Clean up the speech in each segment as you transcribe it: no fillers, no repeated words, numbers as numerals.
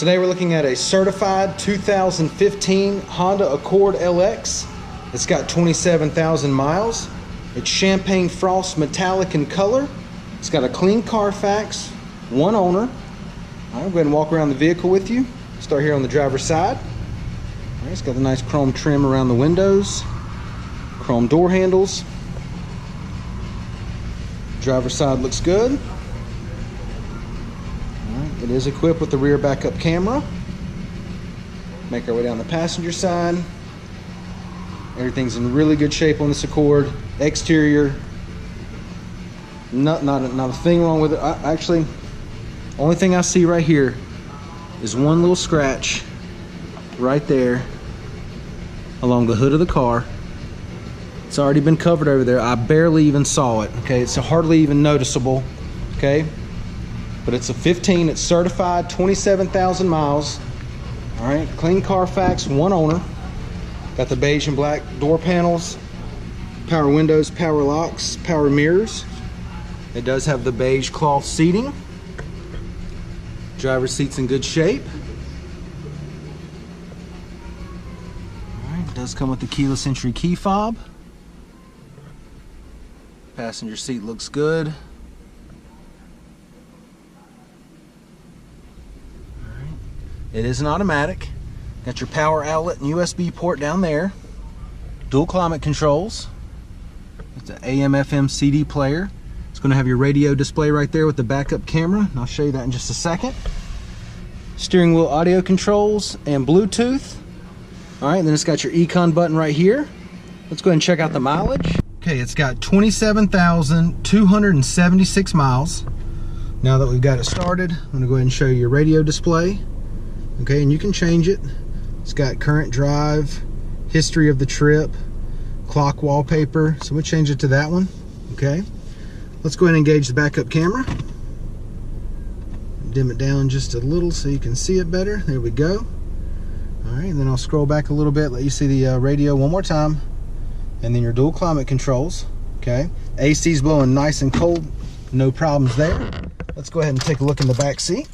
Today we're looking at a certified 2015 Honda Accord LX. It's got 27,000 miles. It's champagne frost metallic in color. It's got a clean Carfax, one owner. All right, we'll go ahead and walk around the vehicle with you. Start here on the driver's side. All right, it's got the nice chrome trim around the windows, chrome door handles. Driver's side looks good. It is equipped with the rear backup camera. Make our way down the passenger side. Everything's in really good shape on this Accord. Exterior, not a thing wrong with it. Actually, only thing I see right here is one little scratch right there along the hood of the car. It's already been covered over there. I barely even saw it. Okay, it's hardly even noticeable. Okay. But it's a 15, it's certified, 27,000 miles. All right, clean Carfax, one owner. Got the beige and black door panels, power windows, power locks, power mirrors. It does have the beige cloth seating. Driver's seat's in good shape. All right, it does come with the keyless entry key fob. Passenger seat looks good. It is an automatic. Got your power outlet and USB port down there. Dual climate controls. It's an AM/FM CD player. It's going to have your radio display right there with the backup camera, and I'll show you that in just a second. Steering wheel audio controls and Bluetooth. All right, and then it's got your Econ button right here. Let's go ahead and check out the mileage. Okay, it's got 27,276 miles. Now that we've got it started, I'm going to go ahead and show you your radio display. Okay, and you can change it. It's got current drive, history of the trip, clock wallpaper. So we'll change it to that one. Okay, let's go ahead and engage the backup camera. Dim it down just a little so you can see it better. There we go. All right, and then I'll scroll back a little bit, let you see the radio one more time. And then your dual climate controls. Okay, AC's blowing nice and cold, no problems there. Let's go ahead and take a look in the back seat.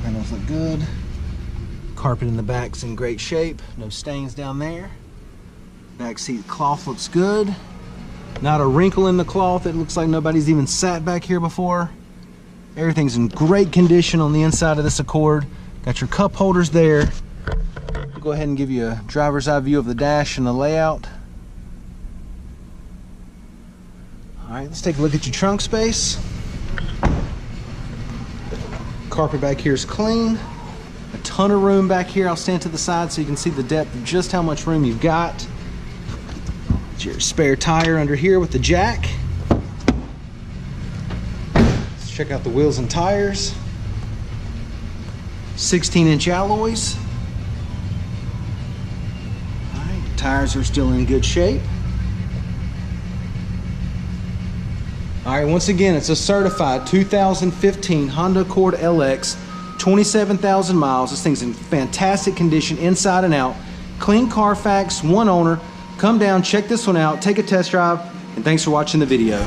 Panels look good. Carpet in the back's in great shape. No stains down there. Back seat cloth looks good. Not a wrinkle in the cloth. It looks like nobody's even sat back here before. Everything's in great condition on the inside of this Accord. Got your cup holders there. I'll go ahead and give you a driver's eye view of the dash and the layout. All right, let's take a look at your trunk space. Carpet back here is clean. A ton of room back here. I'll stand to the side so you can see the depth of just how much room you've got. It's your spare tire under here with the jack. Let's check out the wheels and tires. 16-inch alloys. All right, the tires are still in good shape. All right, once again, it's a certified 2015 Honda Accord LX, 27,000 miles. This thing's in fantastic condition inside and out. Clean Carfax, one owner. Come down, check this one out, take a test drive, and thanks for watching the video.